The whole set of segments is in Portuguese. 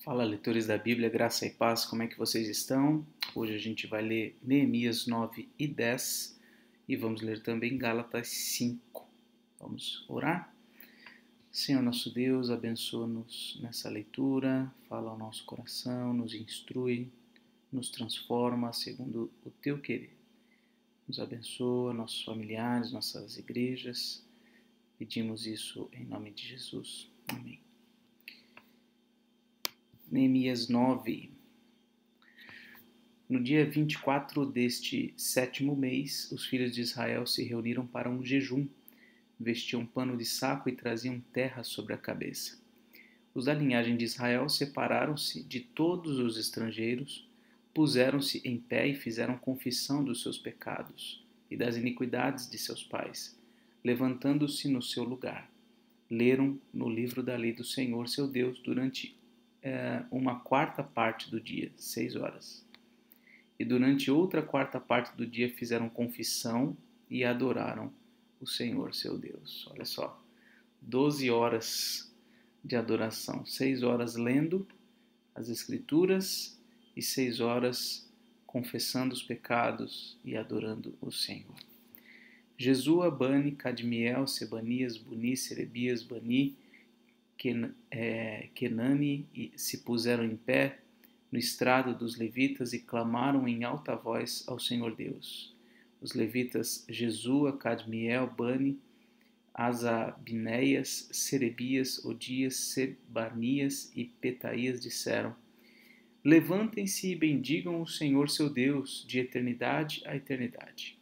Fala, leitores da Bíblia, graça e paz, como é que vocês estão? Hoje a gente vai ler Neemias 9 e 10 e vamos ler também Gálatas 5. Vamos orar? Senhor nosso Deus, abençoa-nos nessa leitura, fala ao nosso coração, nos instrui, nos transforma segundo o Teu querer. Nos abençoa, nossos familiares, nossas igrejas. Pedimos isso em nome de Jesus. Amém. Neemias 9. No dia 24 deste 7º mês, os filhos de Israel se reuniram para um jejum, vestiam pano de saco e traziam terra sobre a cabeça. Os da linhagem de Israel separaram-se de todos os estrangeiros, puseram-se em pé e fizeram confissão dos seus pecados e das iniquidades de seus pais, levantando-se no seu lugar. Leram no livro da lei do Senhor, seu Deus, durante uma quarta parte do dia, 6 horas. E durante outra quarta parte do dia fizeram confissão e adoraram o Senhor, seu Deus. Olha só, 12 horas de adoração, 6 horas lendo as Escrituras e 6 horas confessando os pecados e adorando o Senhor. Jesua, Bani, Cadmiel, Sebanias, Buni, Serebias, Bani, Kenani se puseram em pé no estrado dos levitas e clamaram em alta voz ao Senhor Deus. Os levitas Jesua, Cadmiel, Bani, Asabinéias, Serebias, Odias, Sebanias e Petaías disseram: Levantem-se e bendigam o Senhor seu Deus, de eternidade a eternidade.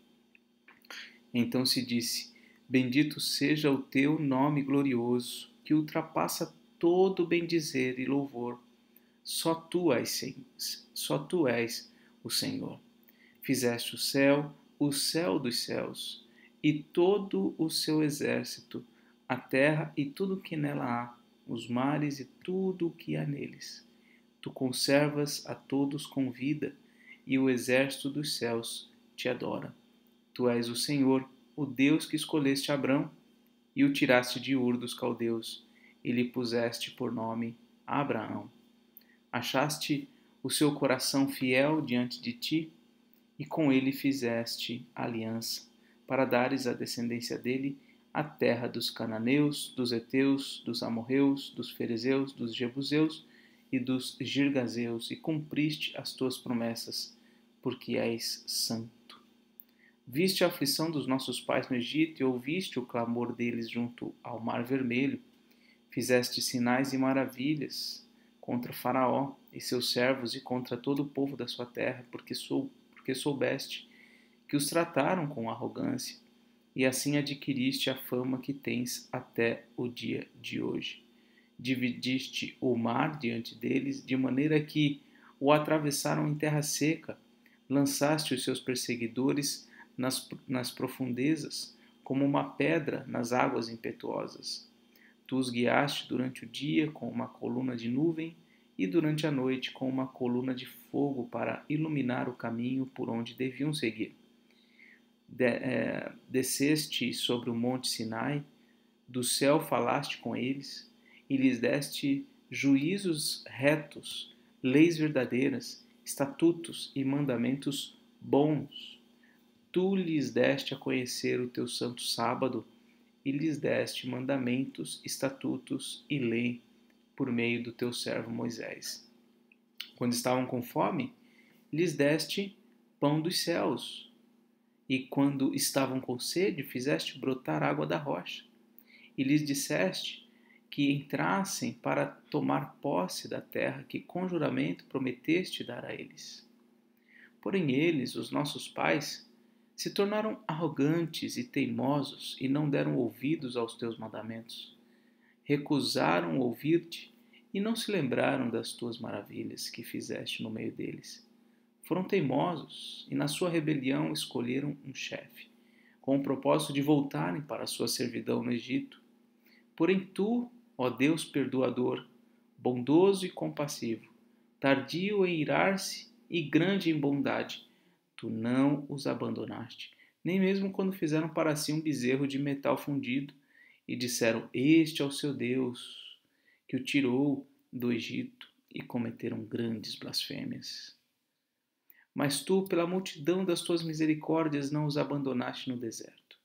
Então se disse: Bendito seja o teu nome glorioso, que ultrapassa todo bendizer e louvor. Só tu és o Senhor. Fizeste o céu dos céus, e todo o seu exército, a terra e tudo o que nela há, os mares e tudo o que há neles. Tu conservas a todos com vida, e o exército dos céus te adora. Tu és o Senhor, o Deus que escolheste Abrão, e o tiraste de Ur dos caldeus, e lhe puseste por nome Abraão. Achaste o seu coração fiel diante de ti, e com ele fizeste aliança, para dares à descendência dele a terra dos cananeus, dos heteus, dos amorreus, dos ferezeus, dos jebuseus e dos girgazeus, e cumpriste as tuas promessas, porque és santo. Viste a aflição dos nossos pais no Egito e ouviste o clamor deles junto ao Mar Vermelho. Fizeste sinais e maravilhas contra Faraó e seus servos e contra todo o povo da sua terra, porque soubeste que os trataram com arrogância, e assim adquiriste a fama que tens até o dia de hoje. Dividiste o mar diante deles, de maneira que o atravessaram em terra seca. Lançaste os seus perseguidores nas profundezas, como uma pedra nas águas impetuosas. Tu os guiaste durante o dia com uma coluna de nuvem e durante a noite com uma coluna de fogo para iluminar o caminho por onde deviam seguir. Desceste sobre o monte Sinai, do céu falaste com eles e lhes deste juízos retos, leis verdadeiras, estatutos e mandamentos bons. Tu lhes deste a conhecer o teu santo sábado e lhes deste mandamentos, estatutos e lei por meio do teu servo Moisés. Quando estavam com fome, lhes deste pão dos céus, e quando estavam com sede, fizeste brotar água da rocha, e lhes disseste que entrassem para tomar posse da terra que com juramento prometeste dar a eles. Porém eles, os nossos pais, se tornaram arrogantes e teimosos e não deram ouvidos aos teus mandamentos. Recusaram ouvir-te e não se lembraram das tuas maravilhas que fizeste no meio deles. Foram teimosos e na sua rebelião escolheram um chefe, com o propósito de voltarem para a sua servidão no Egito. Porém tu, ó Deus perdoador, bondoso e compassivo, tardio em irar-se e grande em bondade, tu não os abandonaste, nem mesmo quando fizeram para si um bezerro de metal fundido e disseram: Este é o seu Deus, que o tirou do Egito, e cometeram grandes blasfêmias. Mas tu, pela multidão das tuas misericórdias, não os abandonaste no deserto.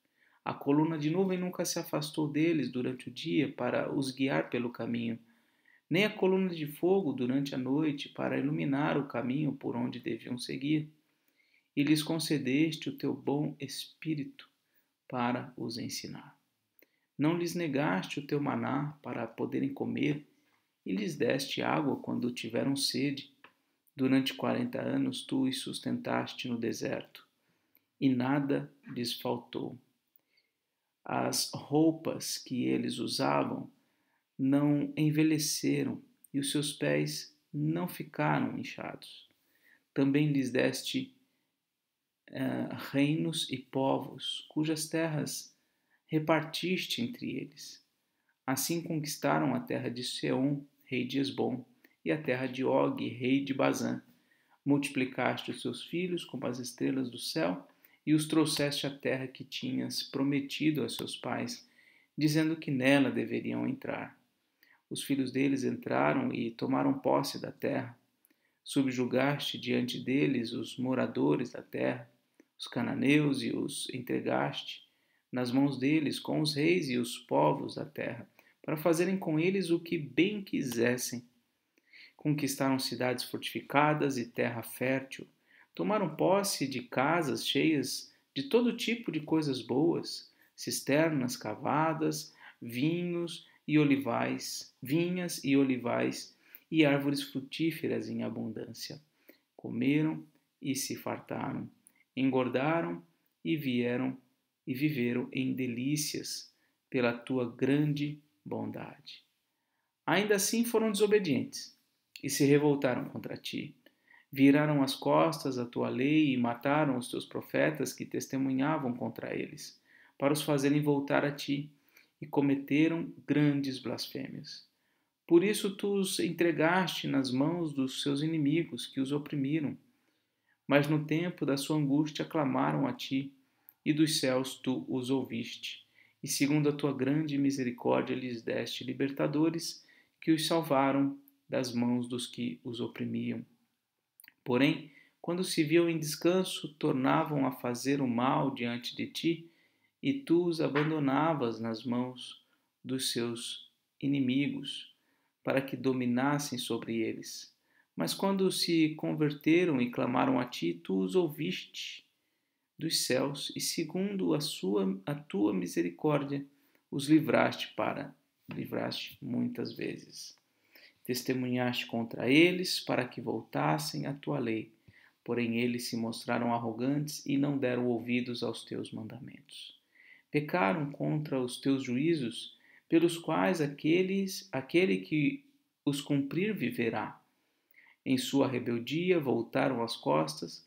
A coluna de nuvem nunca se afastou deles durante o dia para os guiar pelo caminho, nem a coluna de fogo durante a noite para iluminar o caminho por onde deviam seguir. E lhes concedeste o teu bom espírito para os ensinar. Não lhes negaste o teu maná para poderem comer, e lhes deste água quando tiveram sede. Durante 40 anos tu os sustentaste no deserto, e nada lhes faltou. As roupas que eles usavam não envelheceram, e os seus pés não ficaram inchados. Também lhes deste reinos e povos, cujas terras repartiste entre eles. Assim conquistaram a terra de Seom, rei de Esbom, e a terra de Og, rei de Bazã. Multiplicaste os seus filhos como as estrelas do céu, e os trouxeste à terra que tinhas prometido a seus pais, dizendo que nela deveriam entrar. Os filhos deles entraram e tomaram posse da terra. Subjugaste diante deles os moradores da terra, os cananeus, e os entregaste nas mãos deles com os reis e os povos da terra, para fazerem com eles o que bem quisessem. Conquistaram cidades fortificadas e terra fértil. Tomaram posse de casas cheias de todo tipo de coisas boas, cisternas cavadas, vinhas e olivais e árvores frutíferas em abundância. Comeram e se fartaram, engordaram e viveram em delícias pela tua grande bondade. Ainda assim foram desobedientes e se revoltaram contra ti. Viraram as costas à tua lei e mataram os teus profetas que testemunhavam contra eles, para os fazerem voltar a ti, e cometeram grandes blasfêmias. Por isso tu os entregaste nas mãos dos seus inimigos que os oprimiram. Mas no tempo da sua angústia clamaram a ti, e dos céus tu os ouviste. E segundo a tua grande misericórdia lhes deste libertadores que os salvaram das mãos dos que os oprimiam. Porém, quando se viam em descanso, tornavam a fazer o mal diante de ti, e tu os abandonavas nas mãos dos seus inimigos, para que dominassem sobre eles. Mas quando se converteram e clamaram a ti, tu os ouviste dos céus, e segundo a tua misericórdia, os livraste muitas vezes. Testemunhaste contra eles para que voltassem à tua lei, porém eles se mostraram arrogantes e não deram ouvidos aos teus mandamentos. Pecaram contra os teus juízos, pelos quais aquele que os cumprir viverá. Em sua rebeldia voltaram as costas,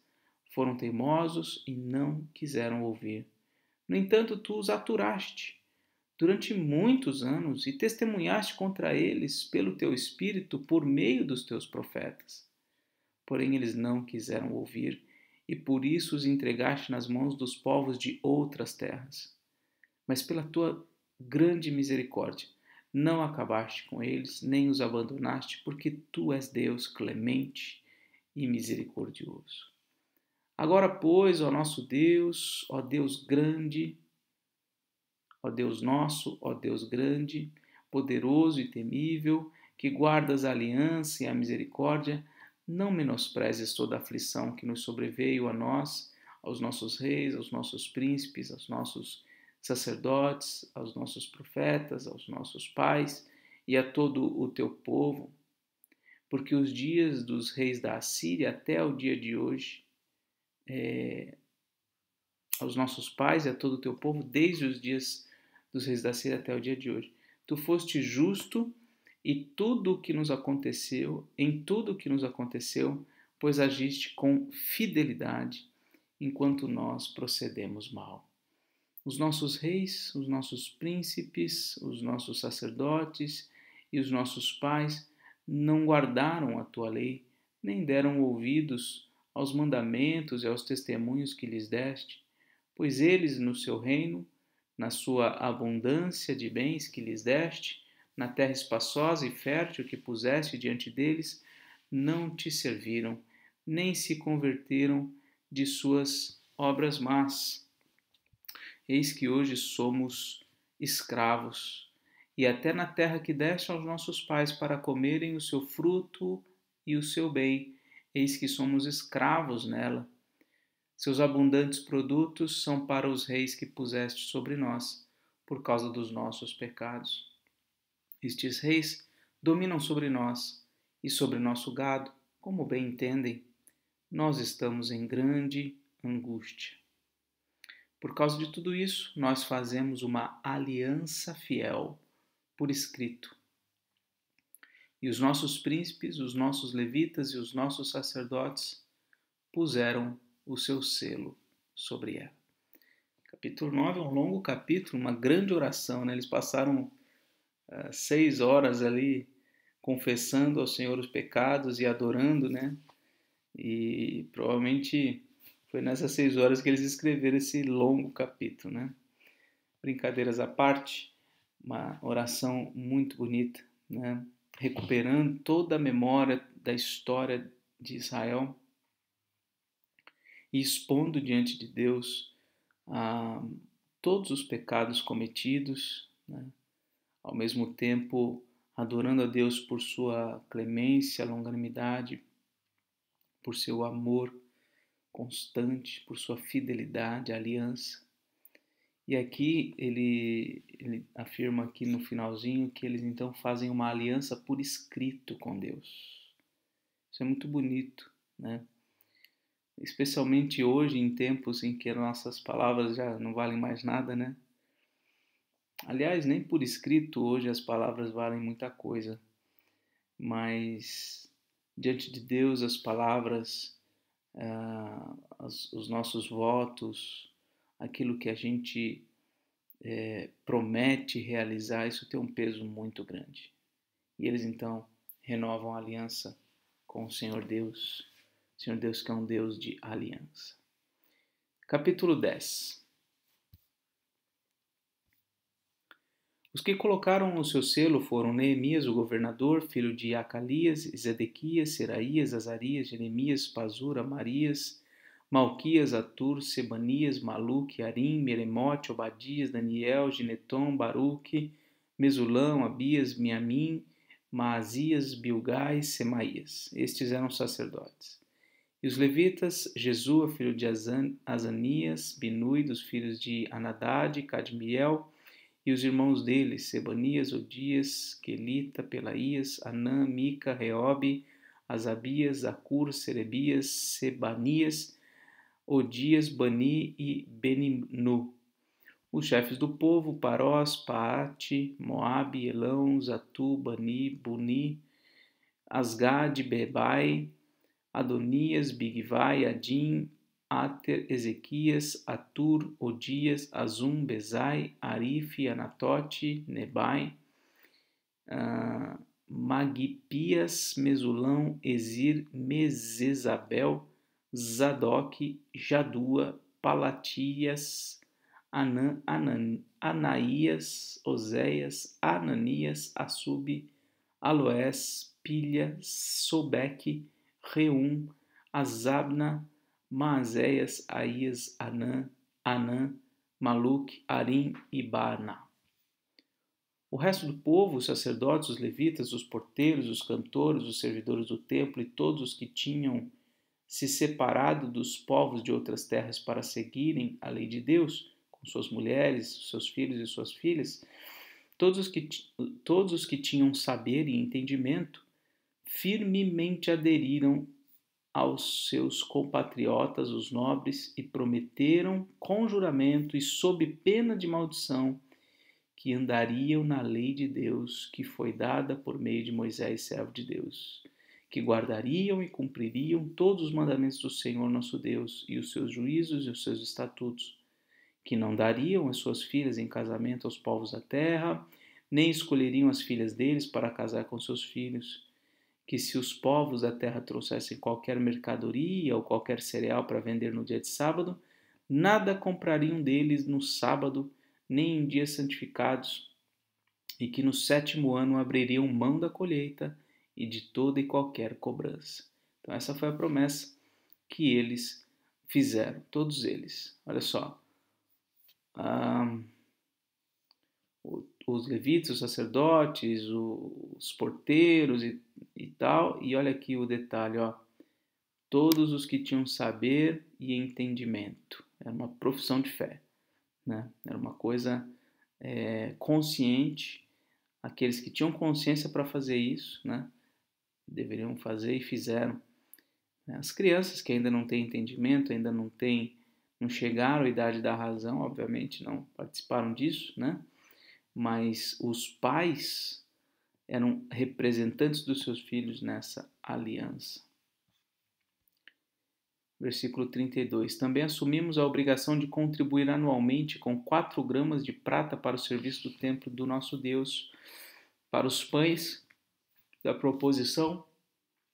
foram teimosos e não quiseram ouvir. No entanto, tu os aturaste durante muitos anos e testemunhaste contra eles pelo teu Espírito por meio dos teus profetas. Porém, eles não quiseram ouvir, e por isso os entregaste nas mãos dos povos de outras terras. Mas pela tua grande misericórdia, não acabaste com eles, nem os abandonaste, porque tu és Deus clemente e misericordioso. Agora, pois, ó nosso Deus, ó Deus grande, ó Deus nosso, ó Deus grande, poderoso e temível, que guardas a aliança e a misericórdia, não menosprezes toda a aflição que nos sobreveio a nós, aos nossos reis, aos nossos príncipes, aos nossos sacerdotes, aos nossos profetas, aos nossos pais e a todo o teu povo, porque os dias dos reis da Assíria até o dia de hoje, aos nossos pais e a todo o teu povo, desde os dias dos reis da Assíria até o dia de hoje. Tu foste justo e em tudo o que nos aconteceu, pois agiste com fidelidade, enquanto nós procedemos mal. Os nossos reis, os nossos príncipes, os nossos sacerdotes e os nossos pais não guardaram a tua lei, nem deram ouvidos aos mandamentos e aos testemunhos que lhes deste, pois eles, no seu reino, na sua abundância de bens que lhes deste, na terra espaçosa e fértil que puseste diante deles, não te serviram, nem se converteram de suas obras más. Eis que hoje somos escravos, e até na terra que deste aos nossos pais para comerem o seu fruto e o seu bem, eis que somos escravos nela. Seus abundantes produtos são para os reis que puseste sobre nós, por causa dos nossos pecados. Estes reis dominam sobre nós e sobre nosso gado, como bem entendem. Nós estamos em grande angústia. Por causa de tudo isso, nós fazemos uma aliança fiel, por escrito. E os nossos príncipes, os nossos levitas e os nossos sacerdotes puseram o seu selo sobre ela. Capítulo 9 é um longo capítulo, uma grande oração, né? Eles passaram 6 horas ali confessando ao Senhor os pecados e adorando, né? E provavelmente foi nessas 6 horas que eles escreveram esse longo capítulo, né? Brincadeiras à parte, uma oração muito bonita, né? Recuperando toda a memória da história de Israel e expondo diante de Deus todos os pecados cometidos, né? Ao mesmo tempo adorando a Deus por sua clemência, longanimidade, por seu amor constante, por sua fidelidade, aliança. E aqui ele afirma aqui no finalzinho que eles então fazem uma aliança por escrito com Deus. Isso é muito bonito, né? Especialmente hoje, em tempos em que as nossas palavras já não valem mais nada, né? Aliás, nem por escrito hoje as palavras valem muita coisa, mas diante de Deus as palavras, os nossos votos, aquilo que a gente promete realizar, isso tem um peso muito grande. E eles então renovam a aliança com o Senhor Deus que é um Deus de aliança. Capítulo 10. Os que colocaram o seu selo foram Neemias, o governador, filho de Acalias, Zedequias, Seraías, Azarias, Jeremias, Pazur, Amarias, Malquias, Atur, Sebanias, Maluque, Arim, Meremote, Obadias, Daniel, Gineton, Baruque, Mesulão, Abias, Miamim, Maasias, Bilgai, Semaías. Estes eram sacerdotes. E os levitas, Jesua, filho de Azanias, Binui, dos filhos de Anadad, Cadmiel, e os irmãos deles, Sebanias, Odias, Quelita, Pelaías, Anã, Mica, Reobe, Azabias, Acur, Serebias, Sebanias, Odias, Bani e Beninu. Os chefes do povo, Parós, Paate, Moabe, Elão, Zatu, Bani, Buni, Asgad, Bebai, Adonias, Bigvai, Adim, Ater, Ezequias, Atur, Odias, Azum, Bezai, Arife, Anatote, Nebai, Magipias, Mesulão, Ezir, Mesesabel, Zadok, Jadua, Palatias, Anaías, Oséias, Ananias, Assub, Aloés, Pilha, Sobeque, Reum, Azabna, Maazéias, Aías, Anã, Maluque, Arim e Baana. O resto do povo, os sacerdotes, os levitas, os porteiros, os cantores, os servidores do templo e todos os que tinham se separado dos povos de outras terras para seguirem a lei de Deus, com suas mulheres, seus filhos e suas filhas, todos os que tinham saber e entendimento, firmemente aderiram aos seus compatriotas, os nobres, e prometeram com juramento e sob pena de maldição que andariam na lei de Deus que foi dada por meio de Moisés, servo de Deus, que guardariam e cumpririam todos os mandamentos do Senhor nosso Deus e os seus juízos e os seus estatutos, que não dariam as suas filhas em casamento aos povos da terra, nem escolheriam as filhas deles para casar com seus filhos, que se os povos da terra trouxessem qualquer mercadoria ou qualquer cereal para vender no dia de sábado, nada comprariam deles no sábado, nem em dias santificados, e que no 7º ano abririam mão da colheita e de toda e qualquer cobrança. Então essa foi a promessa que eles fizeram, todos eles. Olha só, os levitas, os sacerdotes, os porteiros e tal, e olha aqui o detalhe, ó, todos os que tinham saber e entendimento. Era uma profissão de fé, né? Era uma coisa consciente. Aqueles que tinham consciência para fazer isso, né? Deveriam fazer e fizeram. As crianças que ainda não têm entendimento, ainda não chegaram à idade da razão, obviamente não participaram disso, né? Mas os pais eram representantes dos seus filhos nessa aliança. Versículo 32. Também assumimos a obrigação de contribuir anualmente com 4 gramas de prata para o serviço do templo do nosso Deus, para os pães da proposição,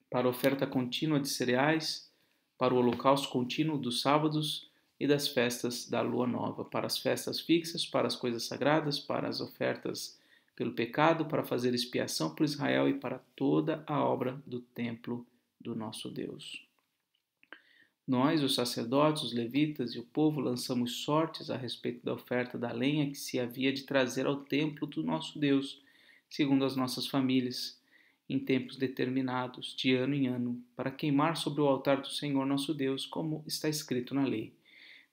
para a oferta contínua de cereais, para o holocausto contínuo dos sábados e das festas da lua nova, para as festas fixas, para as coisas sagradas, para as ofertas pelo pecado, para fazer expiação por Israel e para toda a obra do templo do nosso Deus. Nós, os sacerdotes, os levitas e o povo, lançamos sortes a respeito da oferta da lenha que se havia de trazer ao templo do nosso Deus, segundo as nossas famílias, em tempos determinados, de ano em ano, para queimar sobre o altar do Senhor nosso Deus, como está escrito na lei.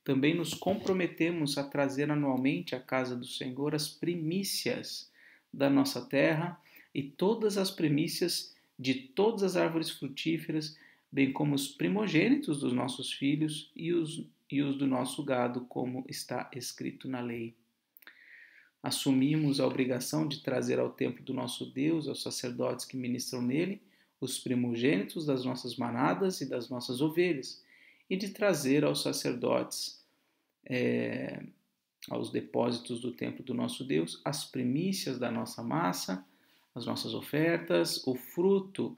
Também nos comprometemos a trazer anualmente à casa do Senhor as primícias da nossa terra e todas as primícias de todas as árvores frutíferas, bem como os primogênitos dos nossos filhos e os do nosso gado, como está escrito na lei. Assumimos a obrigação de trazer ao templo do nosso Deus, aos sacerdotes que ministram nele, os primogênitos das nossas manadas e das nossas ovelhas, e de trazer aos sacerdotes, aos depósitos do templo do nosso Deus, as primícias da nossa massa, as nossas ofertas, o fruto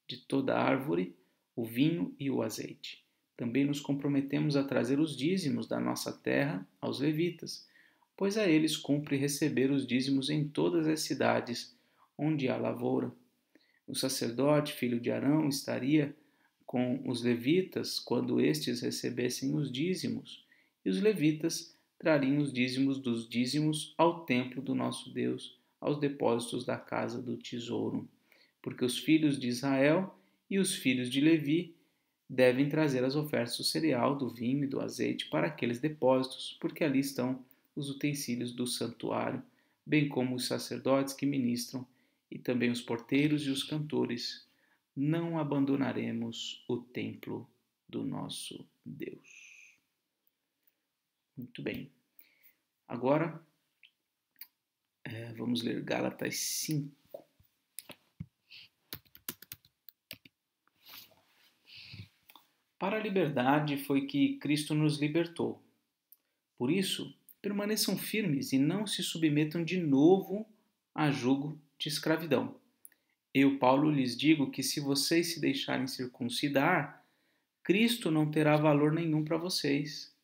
de toda árvore, o vinho e o azeite. Também nos comprometemos a trazer os dízimos da nossa terra aos levitas, pois a eles cumpre receber os dízimos em todas as cidades onde há lavoura. O sacerdote, filho de Arão, estaria com os levitas quando estes recebessem os dízimos, e os levitas trariam os dízimos dos dízimos ao templo do nosso Deus, aos depósitos da casa do tesouro. Porque os filhos de Israel e os filhos de Levi devem trazer as ofertas do cereal, do vinho e do azeite para aqueles depósitos, porque ali estão os utensílios do santuário, bem como os sacerdotes que ministram, e também os porteiros e os cantores. Não abandonaremos o templo do nosso Deus. Muito bem. Agora, vamos ler Gálatas 5. Para a liberdade foi que Cristo nos libertou. Por isso, permaneçam firmes e não se submetam de novo a jugo de escravidão. Eu, Paulo, lhes digo que se vocês se deixarem circuncidar, Cristo não terá valor nenhum para vocês.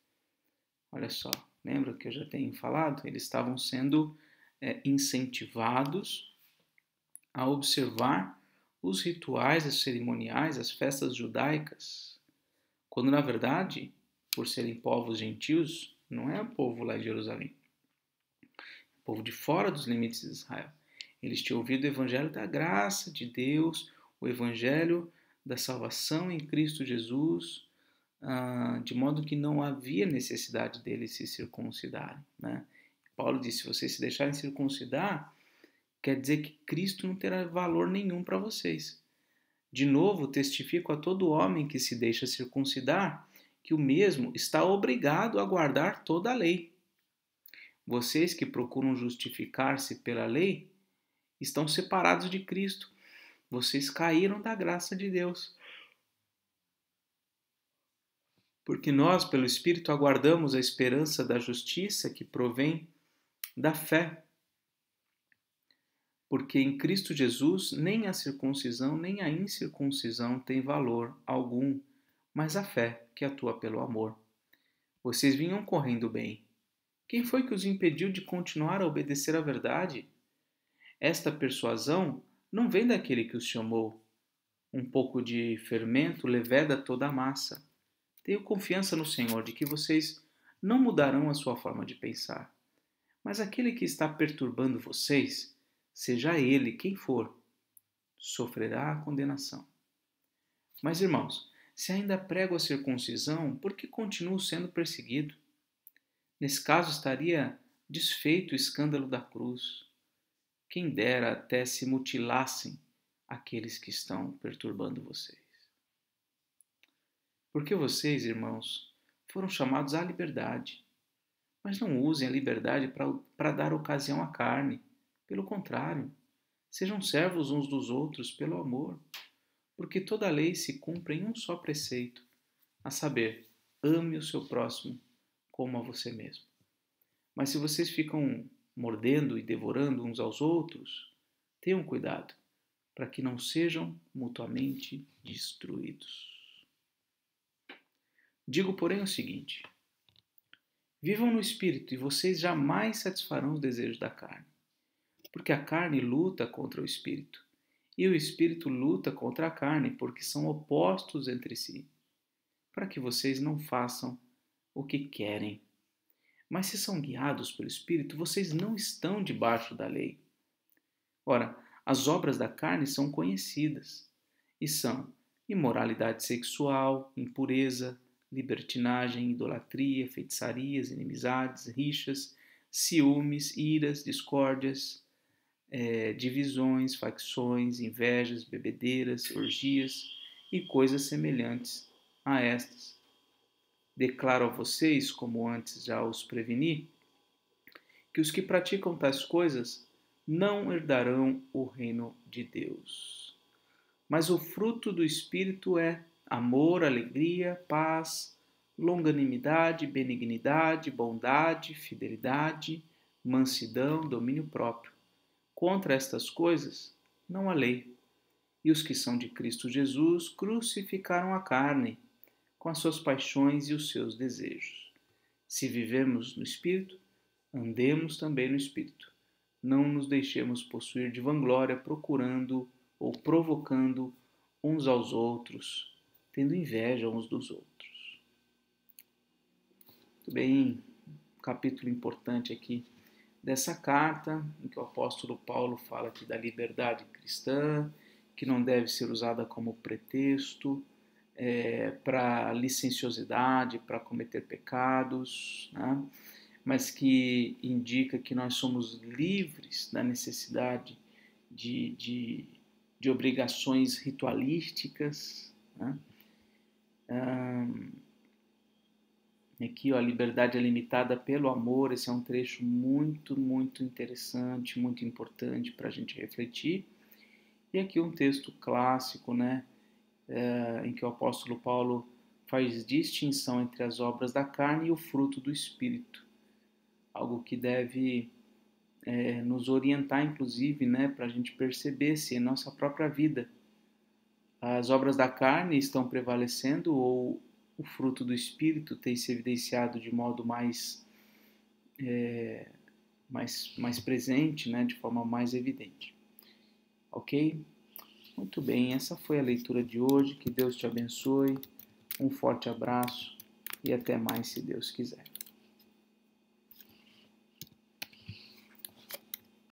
Olha só, lembra que eu já tenho falado? Eles estavam sendo incentivados a observar os rituais, as cerimoniais, as festas judaicas, quando na verdade, por serem povos gentios, não é o povo lá de Jerusalém, é o povo de fora dos limites de Israel. Eles tinham ouvido o evangelho da graça de Deus, o evangelho da salvação em Cristo Jesus, de modo que não havia necessidade deles se circuncidarem, né? Paulo disse, se vocês se deixarem circuncidar, quer dizer que Cristo não terá valor nenhum para vocês. De novo, testifico a todo homem que se deixa circuncidar que o mesmo está obrigado a guardar toda a lei. Vocês que procuram justificar-se pela lei estão separados de Cristo. Vocês caíram da graça de Deus. Porque nós, pelo Espírito, aguardamos a esperança da justiça que provém da fé. Porque em Cristo Jesus nem a circuncisão nem a incircuncisão tem valor algum, mas a fé que atua pelo amor. Vocês vinham correndo bem. Quem foi que os impediu de continuar a obedecer à verdade? Esta persuasão não vem daquele que os chamou. Um pouco de fermento leveda toda a massa. Tenho confiança no Senhor de que vocês não mudarão a sua forma de pensar. Mas aquele que está perturbando vocês, seja ele quem for, sofrerá a condenação. Mas, irmãos, se ainda prego a circuncisão, por que continuo sendo perseguido? Nesse caso estaria desfeito o escândalo da cruz. Quem dera até se mutilassem aqueles que estão perturbando vocês. Porque vocês, irmãos, foram chamados à liberdade. Mas não usem a liberdade para dar ocasião à carne. Pelo contrário, sejam servos uns dos outros pelo amor. Porque toda a lei se cumpre em um só preceito, a saber, ame o seu próximo como a você mesmo. Mas se vocês ficam mordendo e devorando uns aos outros, tenham cuidado, para que não sejam mutuamente destruídos. Digo, porém, o seguinte: vivam no Espírito e vocês jamais satisfarão os desejos da carne. Porque a carne luta contra o Espírito, e o Espírito luta contra a carne, porque são opostos entre si, para que vocês não façam o que querem. Mas se são guiados pelo Espírito, vocês não estão debaixo da lei. Ora, as obras da carne são conhecidas, e são imoralidade sexual, impureza, libertinagem, idolatria, feitiçarias, inimizades, rixas, ciúmes, iras, discórdias, divisões, facções, invejas, bebedeiras, orgias e coisas semelhantes a estas. Declaro a vocês, como antes já os preveni, que os que praticam tais coisas não herdarão o reino de Deus. Mas o fruto do Espírito é amor, alegria, paz, longanimidade, benignidade, bondade, fidelidade, mansidão, domínio próprio. Contra estas coisas não há lei. E os que são de Cristo Jesus crucificaram a carne, com as suas paixões e os seus desejos. Se vivemos no Espírito, andemos também no Espírito. Não nos deixemos possuir de vanglória, procurando ou provocando uns aos outros, tendo inveja uns dos outros. Muito bem, capítulo importante aqui dessa carta, em que o apóstolo Paulo fala aqui da liberdade cristã, que não deve ser usada como pretexto para licenciosidade, para cometer pecados, né? Mas que indica que nós somos livres da necessidade de obrigações ritualísticas, né? Aqui, ó, a liberdade é limitada pelo amor. Esse é um trecho muito, muito interessante, muito importante para a gente refletir. E aqui um texto clássico, né, em que o apóstolo Paulo faz distinção entre as obras da carne e o fruto do Espírito. Algo que deve nos orientar, inclusive, né, para a gente perceber se em nossa própria vida as obras da carne estão prevalecendo ou o fruto do Espírito tem se evidenciado de modo mais presente, né, de forma mais evidente. Ok? Muito bem, essa foi a leitura de hoje. Que Deus te abençoe. Um forte abraço e até mais, se Deus quiser.